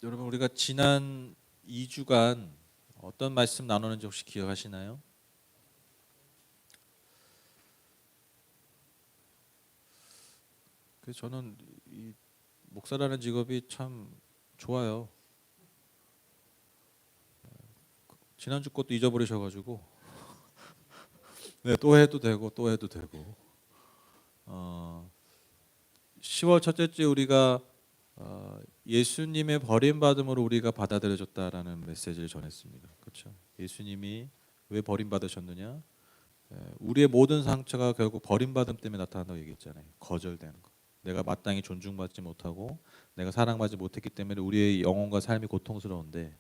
여러분 우리가 지난 2주간 어떤 말씀 나누는지 혹시 기억하시나요? 그래서 저는 이 목사라는 직업이 참 좋아요. 지난주 것도 잊어버리셔가지고 네, 또 해도 되고 또 해도 되고 10월 첫째 주 우리가 예수님의 버림받음으로 우리가 받아들여졌다라는 메시지를 전했습니다. 그렇죠? 예수님이 왜 버림받으셨느냐? 우리의 모든 상처가 결국 버림받음 때문에 나타난다고 얘기했잖아요. 거절되는 거. 내가 마땅히 존중받지 못하고 내가 사랑받지 못했기 때문에 우리의 영혼과 삶이 고통스러운데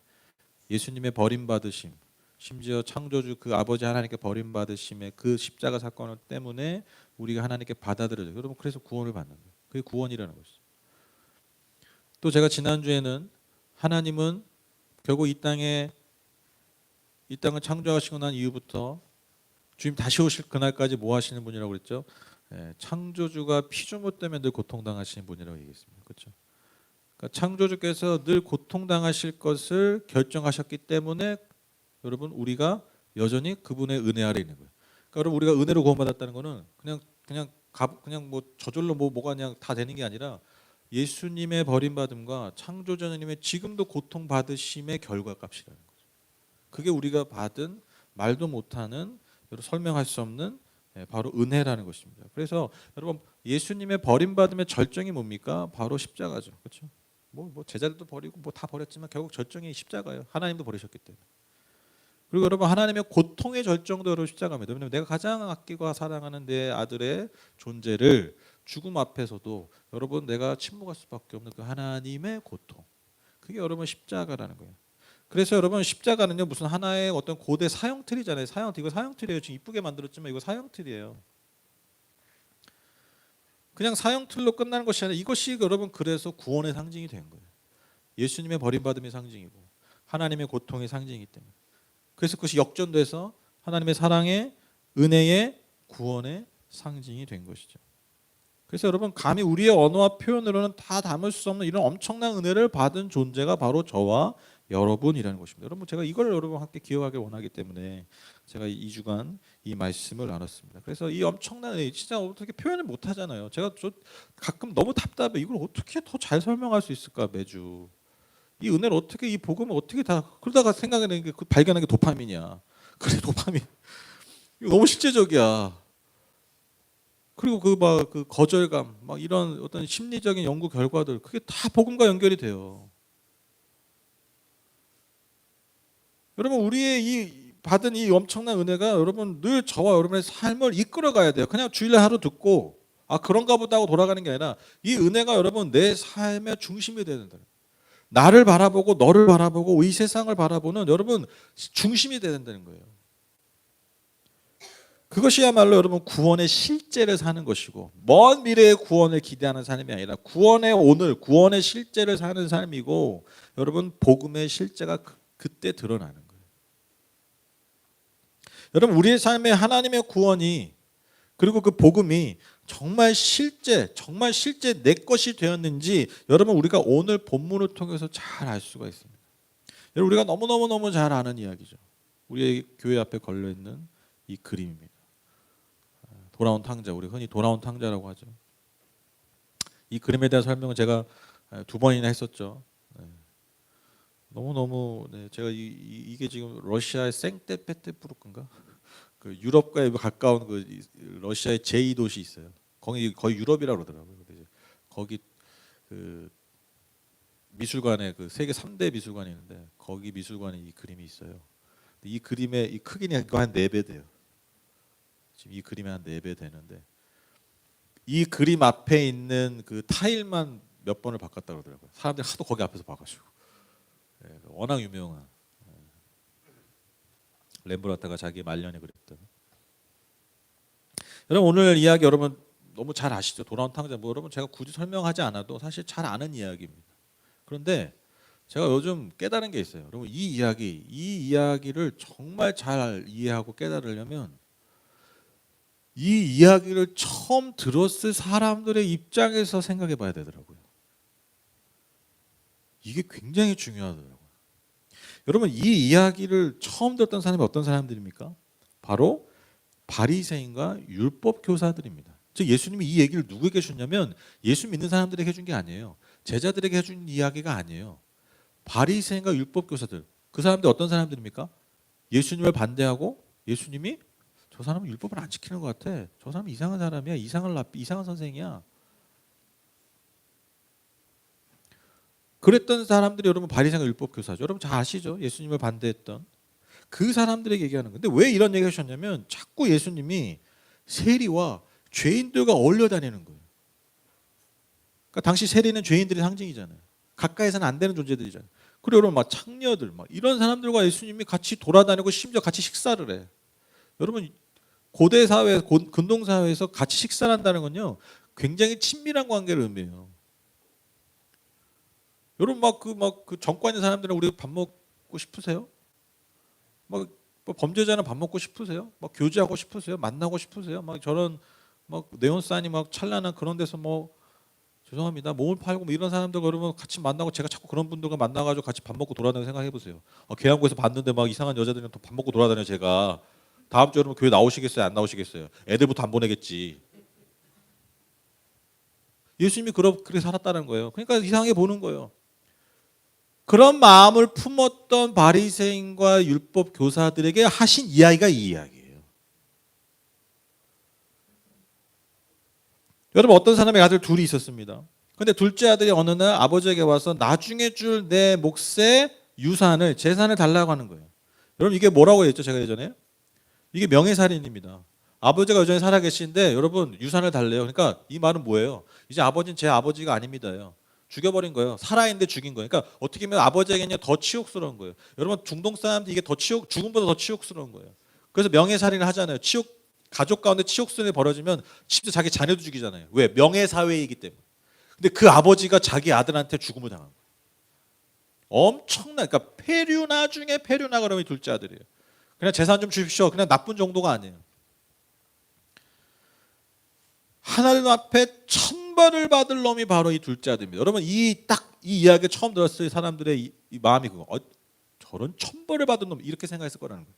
예수님의 버림받으심, 심지어 창조주 그 아버지 하나님께 버림받으심의 그 십자가 사건 때문에 우리가 하나님께 받아들여져요. 여러분 그래서 구원을 받는 거예요. 그게 구원이라는 것이죠. 또 제가 지난주에는 하나님은 결국 이 땅을 창조하시고 난 이후부터 주님 다시 오실 그날까지 뭐 하시는 분이라고 그랬죠? 창조주가 피조물 때문에 늘 고통당하시는 분이라고 얘기했습니다. 그렇죠? 그러니까 창조주께서 늘 고통당하실 것을 결정하셨기 때문에 여러분 우리가 여전히 그분의 은혜 아래 있는 거예요. 그러니까 여러분 우리가 은혜로 구원받았다는 거는 그냥 뭐 저절로 뭐가 그냥 다 되는 게 아니라 예수님의 버림받음과 창조주님의 지금도 고통받으심의 결과값이라는 거죠. 그게 우리가 받은 말도 못하는 설명할 수 없는 바로 은혜라는 것입니다. 그래서 여러분 예수님의 버림받음의 절정이 뭡니까? 바로 십자가죠. 그렇죠? 뭐 제자들도 버리고 뭐 다 버렸지만 결국 절정이 십자가예요. 하나님도 버리셨기 때문에. 그리고 여러분 하나님의 고통의 절정도 여러분 십자가입니다. 왜냐하면 내가 가장 아끼고 사랑하는 내 아들의 존재를 죽음 앞에서도 여러분 내가 침묵할 수밖에 없는 그 하나님의 고통. 그게 여러분 십자가라는 거예요. 그래서 여러분 십자가는요 무슨 하나의 어떤 고대 사형틀이잖아요. 사형틀 이거 사형틀이에요. 지금 이쁘게 만들었지만 이거 사형틀이에요. 그냥 사형틀로 끝나는 것이 아니라 이것이 여러분 그래서 구원의 상징이 된 거예요. 예수님의 버림받음의 상징이고 하나님의 고통의 상징이기 때문에. 그래서 그것이 역전돼서 하나님의 사랑의 은혜의 구원의 상징이 된 것이죠. 그래서 여러분 감히 우리의 언어와 표현으로는 다 담을 수 없는 이런 엄청난 은혜를 받은 존재가 바로 저와 여러분이라는 것입니다. 여러분 제가 이걸 여러분 함께 기억하길 원하기 때문에 제가 2주간 이 말씀을 나눴습니다. 그래서 이 엄청난 은혜 진짜 어떻게 표현을 못 하잖아요. 제가 가끔 너무 답답해. 이걸 어떻게 더 잘 설명할 수 있을까 매주. 이 은혜를 어떻게 이 복음을 어떻게 다 그러다가 생각하는 게 발견한 게 도파민이야. 그래 도파민. 이거 너무 실제적이야. 그리고 그 거절감, 막 이런 어떤 심리적인 연구 결과들 그게 다 복음과 연결이 돼요. 여러분 우리의 이 받은 이 엄청난 은혜가 여러분 늘 저와 여러분의 삶을 이끌어가야 돼요. 그냥 주일에 하루 듣고 그런가 보다 하고 돌아가는 게 아니라 이 은혜가 여러분 내 삶의 중심이 되는 거예요. 나를 바라보고 너를 바라보고 이 세상을 바라보는 여러분 중심이 돼야 된다는 거예요. 그것이야말로 여러분 구원의 실제를 사는 것이고 먼 미래의 구원을 기대하는 삶이 아니라 구원의 오늘 구원의 실제를 사는 삶이고 여러분 복음의 실제가 그때 드러나는 거예요. 여러분 우리의 삶에 하나님의 구원이 그리고 그 복음이 정말 실제 내 것이 되었는지 여러분 우리가 오늘 본문을 통해서 잘 알 수가 있습니다. 여러분 우리가 너무 잘 아는 이야기죠. 우리의 교회 앞에 걸려 있는 이 그림입니다. 돌아온 탕자, 우리 흔히 돌아온 탕자라고 하죠. 이 그림에 대한 설명은 제가 2번이나 했었죠. 너무 제가 이게 지금 러시아의 생테페테부르크인가? 그 유럽과 가까운 그 러시아의 제2도시 있어요. 거기 거의 유럽이라고 그러더라고요. 거기 그 미술관에 그 세계 3대 미술관이 있는데 거기 미술관에 이 그림이 있어요. 이 그림의 이 크기는 한 4배 돼요. 지금 이 그림이 한 4배 되는데 이 그림 앞에 있는 그 타일만 몇 번을 바꿨다고 그러더라고요. 사람들이 하도 거기 앞에서 봐가지고 워낙 유명한 렘브란트가 자기 말년에 그렸던. 여러분 오늘 이야기 여러분 너무 잘 아시죠? 돌아온 탕자. 뭐 여러분 제가 굳이 설명하지 않아도 사실 잘 아는 이야기입니다. 그런데 제가 요즘 깨달은 게 있어요. 여러분 이 이야기를 정말 잘 이해하고 깨달으려면 이 이야기를 처음 들었을 사람들의 입장에서 생각해 봐야 되더라고요. 이게 굉장히 중요하더라고요. 여러분 이 이야기를 처음 들었던 사람이 어떤 사람들입니까? 바로 바리새인과 율법 교사들입니다. 즉 예수님이 이 얘기를 누구에게 해주셨냐면 예수 믿는 사람들에게 해준 게 아니에요. 제자들에게 해준 이야기가 아니에요. 바리새인과 율법 교사들. 그 사람들 어떤 사람들입니까? 예수님을 반대하고 예수님이 저 사람은 율법을 안 지키는 것 같아. 저 사람은 이상한 사람이야. 이상한 선생이야. 그랬던 사람들이 여러분 바리새인과 율법 교사죠. 여러분 잘 아시죠? 예수님을 반대했던 그 사람들에게 얘기하는 건데 왜 이런 얘기 하셨냐면 자꾸 예수님이 세리와 죄인들과 어울려 다니는 거예요. 그러니까 당시 세리는 죄인들의 상징이잖아요. 가까이서는 안 되는 존재들이잖아요. 그리고 여러분 막 창녀들 막 이런 사람들과 예수님이 같이 돌아다니고 심지어 같이 식사를 해. 여러분 고대 사회, 근동 사회에서 같이 식사를 한다는 건요 굉장히 친밀한 관계를 의미해요. 여러분 그 정과 있는 사람들은 우리 밥 먹고 싶으세요? 막 범죄자는 밥 먹고 싶으세요? 막 교제하고 싶으세요? 만나고 싶으세요? 막 저런 막 네온사인이 막 찬란한 그런 데서 뭐 죄송합니다 몸을 팔고 뭐 이런 사람들 그러면 같이 만나고 제가 자꾸 그런 분들과 만나가지고 같이 밥 먹고 돌아다니는 생각해 보세요. 계양구에서 봤는데 막 이상한 여자들이랑 또 밥 먹고 돌아다녀 제가 다음 주에 여러분 교회 나오시겠어요? 안 나오시겠어요? 애들부터 안 보내겠지. 예수님이 그렇게 살았다는 거예요. 그러니까 이상하게 보는 거예요. 그런 마음을 품었던 바리새인과 율법 교사들에게 하신 이야기가 이 이야기예요. 여러분 어떤 사람의 아들 둘이 있었습니다. 근데 둘째 아들이 어느 날 아버지에게 와서 나중에 줄 내 몫의 유산을 재산을 달라고 하는 거예요. 여러분 이게 뭐라고 했죠? 제가 예전에 이게 명예살인입니다. 아버지가 여전히 살아계신데 여러분 유산을 달래요. 그러니까 이 말은 뭐예요? 이제 아버지는 제 아버지가 아닙니다요. 죽여버린 거예요. 살아있는데 죽인 거예요. 그러니까 어떻게 보면 아버지에게는 더 치욕스러운 거예요. 여러분 중동 사람들 이게 더 죽음보다 더 치욕스러운 거예요. 그래서 명예살인을 하잖아요. 가족 가운데 치욕살인이 벌어지면 심지어 자기 자녀도 죽이잖아요. 왜? 명예사회이기 때문에. 근데 그 아버지가 자기 아들한테 죽음을 당한 거예요. 엄청나. 그러니까 폐류나 중에 폐류나 그러면 둘째 아들이에요. 그냥 재산 좀 주십시오. 그냥 나쁜 정도가 아니에요. 하나님 앞에 천벌을 받을 놈이 바로 이 둘째 아들입니다. 여러분 이 이야기 처음 들었을 때 사람들의 이 마음이 그거. 저런 천벌을 받은 놈 이렇게 생각했을 거라는 거예요.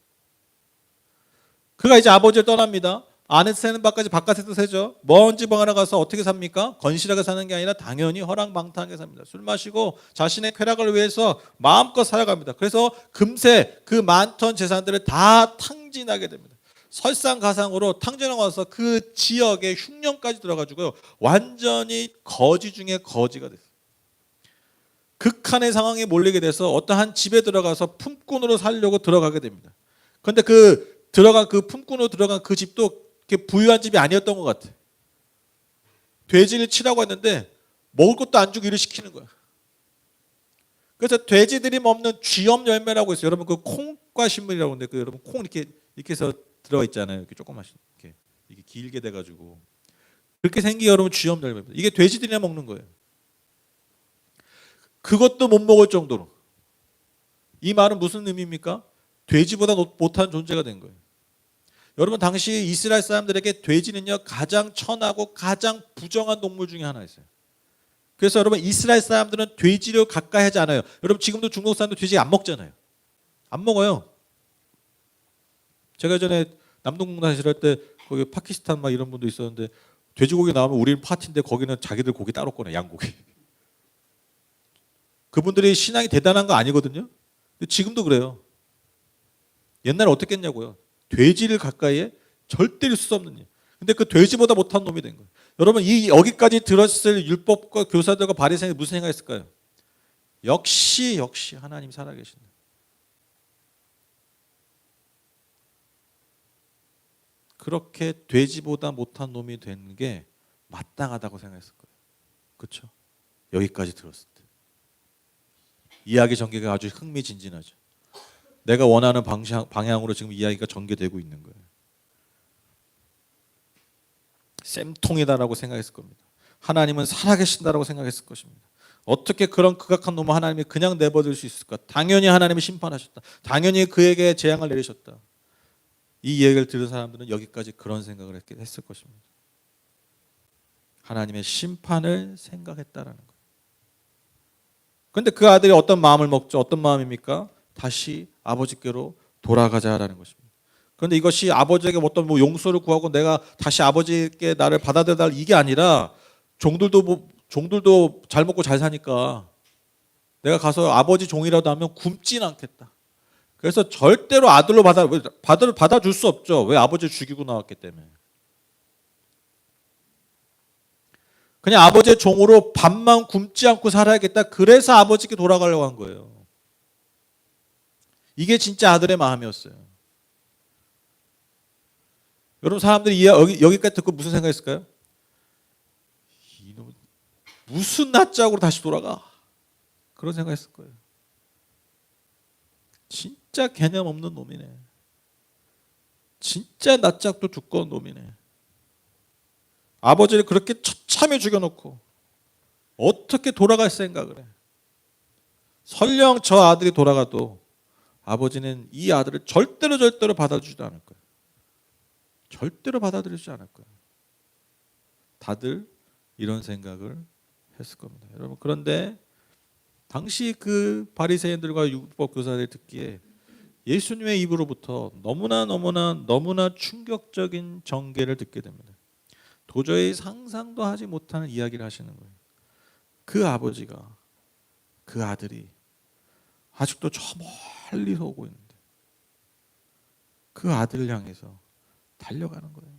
그가 이제 아버지를 떠납니다. 안에서 새는 밥까지 바깥에서 새죠. 먼 지방 하나 가서 어떻게 삽니까? 건실하게 사는 게 아니라 당연히 허랑방탕하게 삽니다. 술 마시고 자신의 쾌락을 위해서 마음껏 살아갑니다. 그래서 금세 그 많던 재산들을 다 탕진하게 됩니다. 설상가상으로 탕진하고 와서 그 지역에 흉년까지 들어가지고요. 완전히 거지 중에 거지가 됐어요. 극한의 상황에 몰리게 돼서 어떠한 집에 들어가서 품꾼으로 살려고 들어가게 됩니다. 그런데 그 품꾼으로 들어간 그 집도 이렇게 부유한 집이 아니었던 것 같아. 돼지를 치라고 했는데 먹을 것도 안 주고 일을 시키는 거야. 그래서 돼지들이 먹는 쥐염 열매라고 있어요. 여러분 그 콩과 신문이라고 하는데 그 여러분 콩 이렇게 해서 들어가 있잖아요. 이렇게 조그만 이렇게 길게 돼가지고 그렇게 생긴 여러분 쥐염 열매입니다. 이게 돼지들이나 먹는 거예요. 그것도 못 먹을 정도로. 이 말은 무슨 의미입니까? 돼지보다 못한 존재가 된 거예요. 여러분 당시 이스라엘 사람들에게 돼지는요 가장 천하고 가장 부정한 동물 중에 하나였어요. 그래서 여러분 이스라엘 사람들은 돼지를 가까이 하지 않아요. 여러분 지금도 중국 사람들 돼지 안 먹잖아요. 안 먹어요. 제가 전에 남동공단실 할 때 거기 파키스탄 막 이런 분도 있었는데 돼지고기 나오면 우리는 파티인데 거기는 자기들 고기 따로 꺼내 양고기. 그분들이 신앙이 대단한 거 아니거든요. 근데 지금도 그래요. 옛날에 어떻게 했냐고요. 돼지를 가까이에 절대 있을 수 없는 일. 근데 그 돼지보다 못한 놈이 된 거예요. 여러분 여기까지 들었을 율법과 교사들과 바리새인이 무슨 생각했을까요? 역시 하나님 살아계신다. 그렇게 돼지보다 못한 놈이 된 게 마땅하다고 생각했을 거예요. 그렇죠? 여기까지 들었을 때. 이야기 전개가 아주 흥미진진하죠. 내가 원하는 방향으로 지금 이야기가 전개되고 있는 거예요. 쌤통이다라고 생각했을 겁니다. 하나님은 살아계신다라고 생각했을 것입니다. 어떻게 그런 극악한 놈을 하나님이 그냥 내버릴 수 있을까? 당연히 하나님이 심판하셨다. 당연히 그에게 재앙을 내리셨다. 이 얘기를 들은 사람들은 여기까지 그런 생각을 했을 것입니다. 하나님의 심판을 생각했다라는 거예요. 그런데 그 아들이 어떤 마음을 먹죠? 어떤 마음입니까? 다시 아버지께로 돌아가자라는 것입니다. 그런데 이것이 아버지에게 어떤 용서를 구하고 내가 다시 아버지께 나를 받아들여달 이게 아니라 종들도 잘 먹고 잘 사니까 내가 가서 아버지 종이라도 하면 굶진 않겠다. 그래서 절대로 아들로 받아줄 수 없죠. 왜? 아버지를 죽이고 나왔기 때문에. 그냥 아버지의 종으로 밥만 굶지 않고 살아야겠다. 그래서 아버지께 돌아가려고 한 거예요. 이게 진짜 아들의 마음이었어요. 여러분 사람들이 여기까지 듣고 무슨 생각했을까요? 이놈 무슨 낯짝으로 다시 돌아가? 그런 생각했을 거예요. 진짜 개념 없는 놈이네. 진짜 낯짝도 두꺼운 놈이네. 아버지를 그렇게 처참히 죽여놓고 어떻게 돌아갈 생각을 해? 설령 저 아들이 돌아가도 아버지는 이 아들을 절대로 받아주지도 않을 거예요. 절대로 받아들이지 않을 거예요. 다들 이런 생각을 했을 겁니다. 여러분 그런데 당시 그 바리새인들과 율법 교사들이 듣기에 예수님의 입으로부터 너무나 충격적인 전개를 듣게 됩니다. 도저히 상상도 하지 못하는 이야기를 하시는 거예요. 그 아버지가 그 아들이 아직도 저 멀리서 오고 있는데 그 아들을 향해서 달려가는 거예요.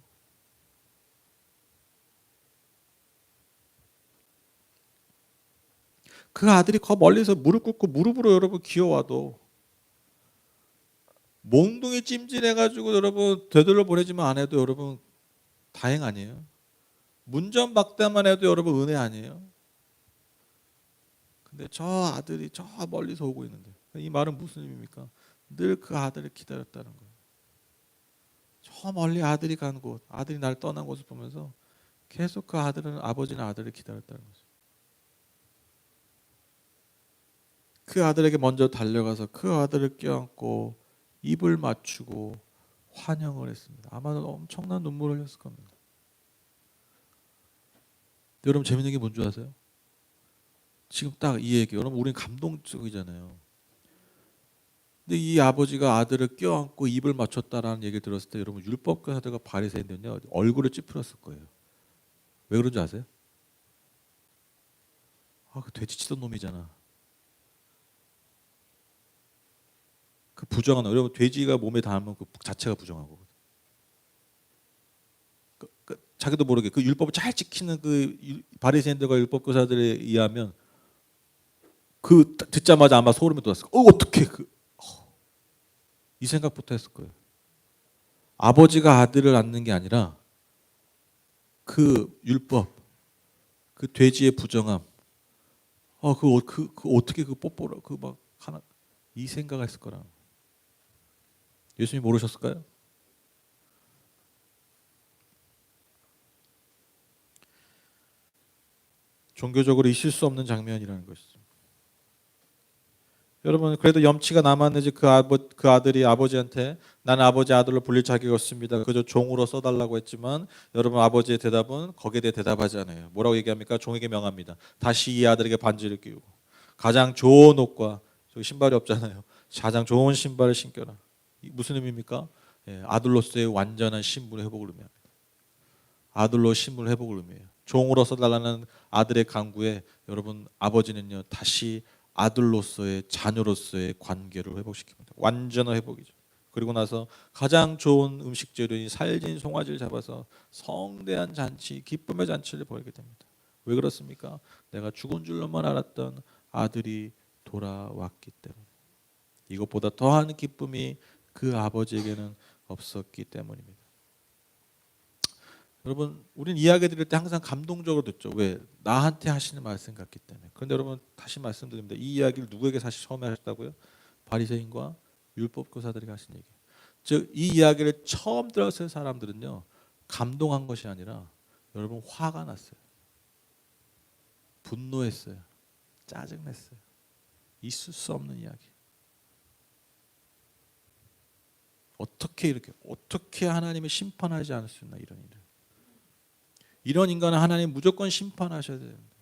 그 아들이 거 멀리서 무릎 꿇고 무릎으로 여러분 기어와도 몽둥이 찜질해가지고 여러분 되돌려 보내지만 안 해도 여러분 다행 아니에요? 문전박대만 해도 여러분 은혜 아니에요? 근데 저 아들이 저 멀리서 오고 있는데 이 말은 무슨 의미입니까? 늘 그 아들을 기다렸다는 거예요. 저 멀리 아들이 간 곳, 아들이 날 떠난 곳을 보면서 계속 그 아버지는 아들을 기다렸다는 거죠. 그 아들에게 먼저 달려가서 그 아들을 껴안고 입을 맞추고 환영을 했습니다. 아마도 엄청난 눈물을 흘렸을 겁니다. 여러분 재밌는 게 뭔지 아세요? 지금 딱 이 얘기, 여러분 우리는 감동적이잖아요. 근데 이 아버지가 아들을 껴안고 입을 맞췄다라는 얘기를 들었을 때 여러분 율법교사들과 바리새인들은요 얼굴을 찌푸렸을 거예요. 왜 그런지 아세요? 그 돼지치던 놈이잖아. 그 부정한 여러분 돼지가 몸에 닿으면 그 자체가 부정한 거거든. 자기도 모르게 그 율법을 잘 지키는 그 바리새인들과 율법교사들에 의하면 그 듣자마자 아마 소름이 돋았을 거예요. 어떻게 이 생각부터 했을 거예요. 아버지가 아들을 낳는 게 아니라 그 율법, 그 돼지의 부정함, 그 어떻게 그 뽀뽀를 그 막 하나 이 생각을 했을 거라. 예수님 모르셨을까요? 종교적으로 있을 수 없는 장면이라는 것이죠. 여러분 그래도 염치가 남았는지 그 아들이 아버지한테 나는 아버지 아들로 불릴 자격이 없습니다. 그저 종으로 써달라고 했지만 여러분 아버지의 대답은 거기에 대해 대답하지 않아요. 뭐라고 얘기합니까? 종에게 명합니다. 다시 이 아들에게 반지를 끼우고 가장 좋은 옷과 저기 신발이 없잖아요. 가장 좋은 신발을 신겨라. 무슨 의미입니까? 아들로서의 완전한 신분의 회복을 의미합니다. 아들로 신분을 회복을 의미해요. 종으로 써달라는 아들의 간구에 여러분 아버지는요 다시 아들로서의 자녀로서의 관계를 회복시킵니다. 완전한 회복이죠. 그리고 나서 가장 좋은 음식 재료인 살진 송아지를 잡아서 성대한 잔치, 기쁨의 잔치를 벌이게 됩니다. 왜 그렇습니까? 내가 죽은 줄로만 알았던 아들이 돌아왔기 때문에. 이것보다 더한 기쁨이 그 아버지에게는 없었기 때문입니다. 여러분, 우리는 이야기 드릴 때 항상 감동적으로 듣죠. 왜? 나한테 하시는 말씀 같기 때문에. 그런데 여러분 다시 말씀드립니다. 이 이야기를 누구에게 사실 처음에 하셨다고요? 바리새인과 율법교사들이 하신 얘기. 즉 이 이야기를 처음 들었을 사람들은요 감동한 것이 아니라 여러분 화가 났어요. 분노했어요. 짜증냈어요. 있을 수 없는 이야기. 어떻게 하나님을 심판하지 않을 수 있나 이런 일을. 이런 인간은 하나님 무조건 심판하셔야 됩니다.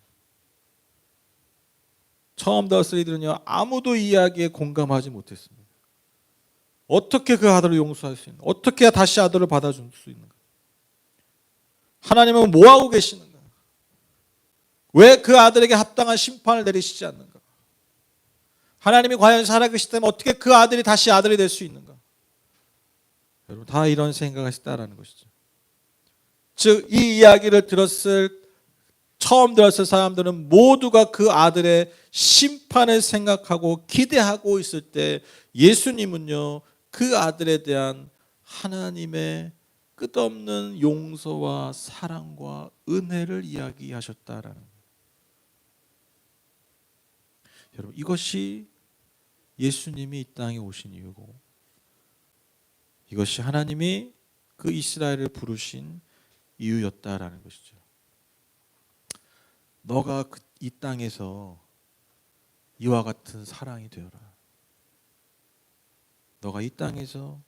처음 들었을 이들은요 아무도 이 이야기에 공감하지 못했습니다. 어떻게 그 아들을 용서할 수 있는가? 어떻게 다시 아들을 받아줄 수 있는가? 하나님은 뭐하고 계시는가? 왜 그 아들에게 합당한 심판을 내리시지 않는가? 하나님이 과연 살아계시다면 어떻게 그 아들이 다시 아들이 될 수 있는가? 여러분 다 이런 생각을 했다라는 것이죠. 즉 이 이야기를 처음 들었을 사람들은 모두가 그 아들의 심판을 생각하고 기대하고 있을 때 예수님은요 그 아들에 대한 하나님의 끝없는 용서와 사랑과 은혜를 이야기하셨다라는 거예요. 여러분 이것이 예수님이 이 땅에 오신 이유고 이것이 하나님이 그 이스라엘을 부르신 이유였다라는 것이죠. 너가 이 땅에서 이와 같은 사랑이 되어라. 너가 이 땅에서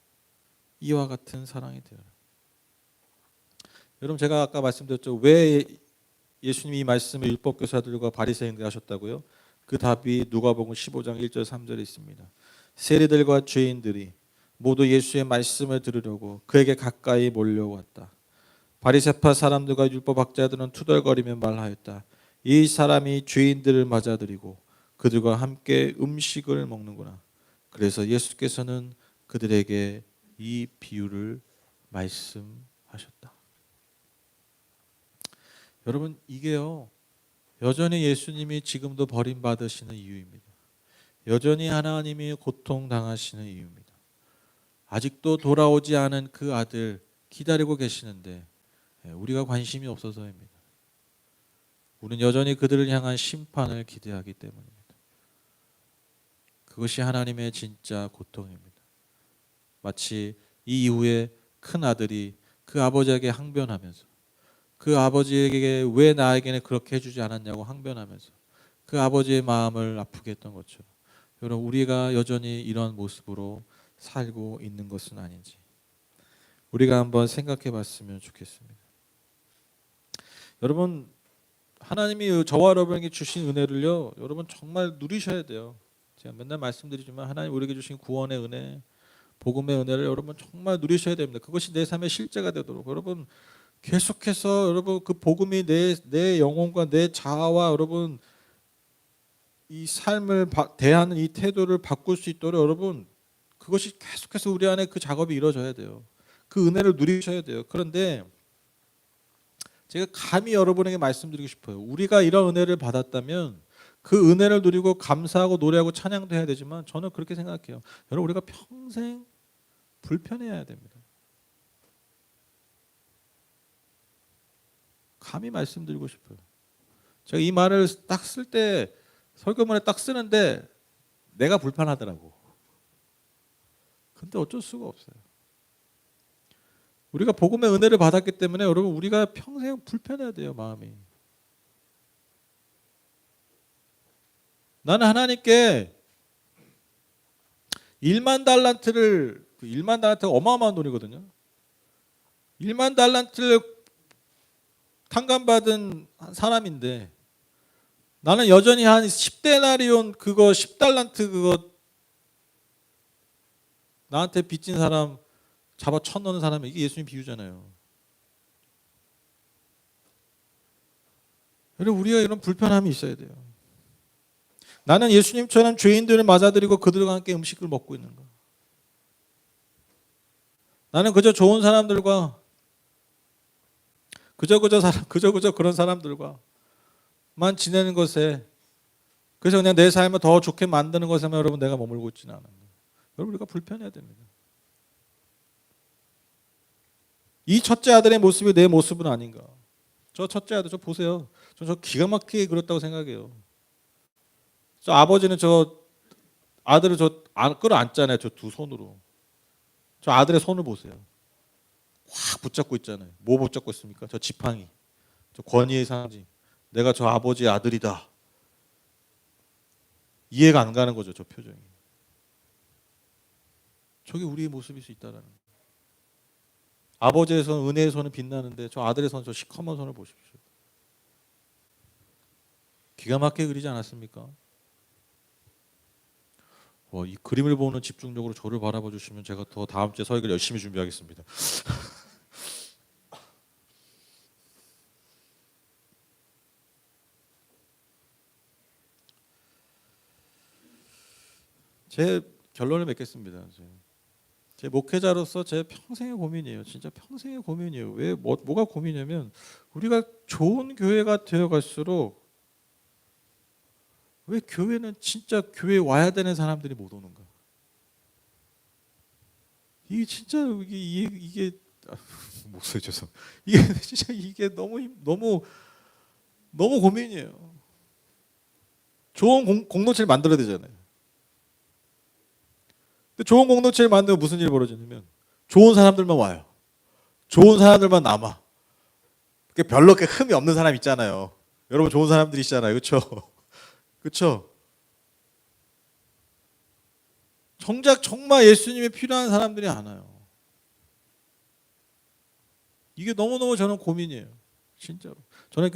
이와 같은 사랑이 되어라. 여러분 제가 아까 말씀드렸죠. 왜 예수님이 이 말씀을 율법교사들과 바리새인들이 하셨다고요? 그 답이 누가복음 15장 1절 3절에 있습니다. 세리들과 죄인들이 모두 예수의 말씀을 들으려고 그에게 가까이 몰려왔다. 바리새파 사람들과 율법학자들은 투덜거리며 말하였다. 이 사람이 죄인들을 맞아들이고 그들과 함께 음식을 먹는구나. 그래서 예수께서는 그들에게 이 비유를 말씀하셨다. 여러분 이게요 여전히 예수님이 지금도 버림받으시는 이유입니다. 여전히 하나님이 고통당하시는 이유입니다. 아직도 돌아오지 않은 그 아들 기다리고 계시는데 우리가 관심이 없어서입니다. 우리는 여전히 그들을 향한 심판을 기대하기 때문입니다. 그것이 하나님의 진짜 고통입니다. 마치 이 이후에 큰 아들이 그 아버지에게 항변하면서 그 아버지에게 왜 나에게는 그렇게 해주지 않았냐고 항변하면서 그 아버지의 마음을 아프게 했던 것처럼 여러분 우리가 여전히 이런 모습으로 살고 있는 것은 아닌지 우리가 한번 생각해 봤으면 좋겠습니다. 여러분 하나님이 저와 여러분에게 주신 은혜를요 여러분 정말 누리셔야 돼요. 제가 맨날 말씀드리지만 하나님 우리에게 주신 구원의 은혜 복음의 은혜를 여러분 정말 누리셔야 됩니다. 그것이 내 삶의 실제가 되도록 여러분 계속해서 여러분 그 복음이 내 영혼과 내 자아와 여러분 이 삶을 대하는 이 태도를 바꿀 수 있도록 여러분 그것이 계속해서 우리 안에 그 작업이 이루어져야 돼요. 그 은혜를 누리셔야 돼요. 그런데 제가 감히 여러분에게 말씀드리고 싶어요. 우리가 이런 은혜를 받았다면 그 은혜를 누리고 감사하고 노래하고 찬양도 해야 되지만 저는 그렇게 생각해요. 여러분 우리가 평생 불편해야 됩니다. 감히 말씀드리고 싶어요. 제가 이 말을 딱 쓸 때 설교문에 딱 쓰는데 내가 불편하더라고. 근데 어쩔 수가 없어요. 우리가 복음의 은혜를 받았기 때문에 여러분 우리가 평생 불편해야 돼요. 마음이. 나는 하나님께 1만 달란트가 어마어마한 돈이거든요. 1만 달란트를 탕감받은 사람인데 나는 여전히 한 10데나리온 그거 10달란트 그거 나한테 빚진 사람 잡아 쳐넣는 사람이 이게 예수님 비유잖아요. 여러분 우리가 이런 불편함이 있어야 돼요. 나는 예수님처럼 죄인들을 맞아들이고 그들과 함께 음식을 먹고 있는 거. 나는 그저 좋은 사람들과 그저 그런 사람들과만 지내는 것에 그래서 그냥 내 삶을 더 좋게 만드는 것에만 여러분 내가 머물고 있지는 않아요. 여러분 우리가 불편해야 됩니다. 이 첫째 아들의 모습이 내 모습은 아닌가? 저 첫째 아들 저 보세요. 저 기가 막히게 그렇다고 생각해요. 저 아버지는 저 아들을 끌어안잖아요. 저 두 손으로. 저 아들의 손을 보세요. 확 붙잡고 있잖아요. 뭐 붙잡고 있습니까? 저 지팡이. 저 권위의 상징. 내가 저 아버지의 아들이다. 이해가 안 가는 거죠. 저 표정이. 저게 우리의 모습일 수 있다라는 거예요. 아버지의 손, 은혜의 손은 빛나는데 저 아들의 손, 저 시커먼 손을 보십시오. 기가 막히게 그리지 않았습니까? 이 그림을 보는 집중적으로 저를 바라봐 주시면 제가 더 다음 주에 설교를 열심히 준비하겠습니다. 제 결론을 맺겠습니다. 제 목회자로서 제 평생의 고민이에요. 진짜 평생의 고민이에요. 왜 뭐가 고민이냐면 우리가 좋은 교회가 되어 갈수록 왜 교회는 진짜 교회에 와야 되는 사람들이 못 오는가? 이게 진짜 이게 목소리 죄송. 이게 진짜 이게 너무 고민이에요. 좋은 공동체를 만들어야 되잖아요. 근데 좋은 공동체를 만들면 무슨 일이 벌어지냐면 좋은 사람들만 와요. 좋은 사람들만 남아. 별로 그렇게 흠이 없는 사람 있잖아요. 여러분 좋은 사람들이시잖아요. 그렇죠? 그렇죠? 정말 예수님이 필요한 사람들이 많아요. 이게 너무너무 저는 고민이에요. 진짜로. 저는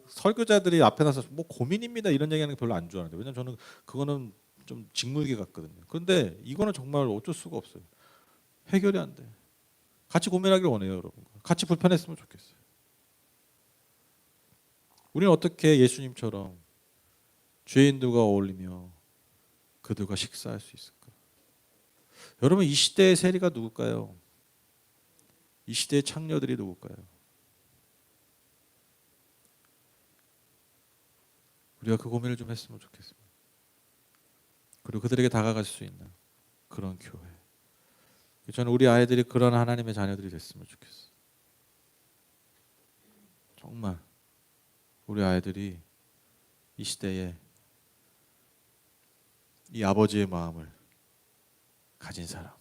설교자들이 앞에 나서 고민입니다 이런 얘기하는 게 별로 안 좋아하는데, 왜냐면 저는 그거는 좀 직무유기 같거든요. 그런데 이거는 정말 어쩔 수가 없어요. 해결이 안 돼. 같이 고민하길 원해요, 여러분. 같이 불편했으면 좋겠어요. 우리는 어떻게 예수님처럼 죄인들과 어울리며 그들과 식사할 수 있을까? 여러분, 이 시대의 세리가 누굴까요? 이 시대의 창녀들이 누굴까요? 우리가 그 고민을 좀 했으면 좋겠습니다. 그리고 그들에게 다가갈 수 있는 그런 교회. 저는 우리 아이들이 그런 하나님의 자녀들이 됐으면 좋겠어요. 정말 우리 아이들이 이 시대에 이 아버지의 마음을 가진 사람.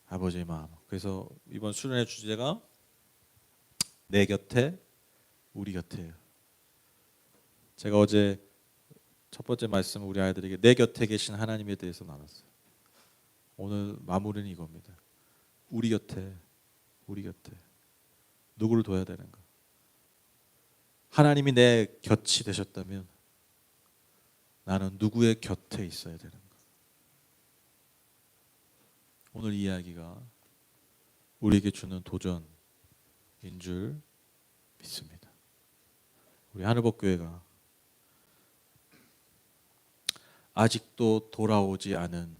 아버지의 마음. 그래서 이번 수련의 주제가 내 곁에 우리 곁에예요. 제가 어제 첫 번째 말씀 우리 아이들에게 내 곁에 계신 하나님에 대해서 나눴어요. 오늘 마무리는 이겁니다. 우리 곁에 누구를 둬야 되는가? 하나님이 내 곁이 되셨다면 나는 누구의 곁에 있어야 되는가? 오늘 이야기가 우리에게 주는 도전인 줄 믿습니다. 우리 하늘복교회가 아직도 돌아오지 않은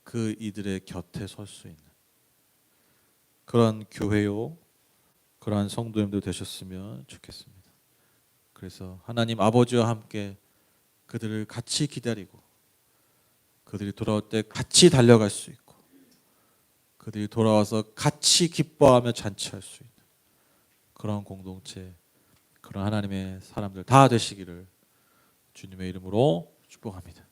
그 이들의 곁에 설 수 있는 그런 교회요, 그러한 성도님들 되셨으면 좋겠습니다. 그래서 하나님 아버지와 함께 그들을 같이 기다리고 그들이 돌아올 때 같이 달려갈 수 있고 그들이 돌아와서 같이 기뻐하며 잔치할 수 있는 그런 공동체, 그런 하나님의 사람들 다 되시기를 주님의 이름으로 축복합니다.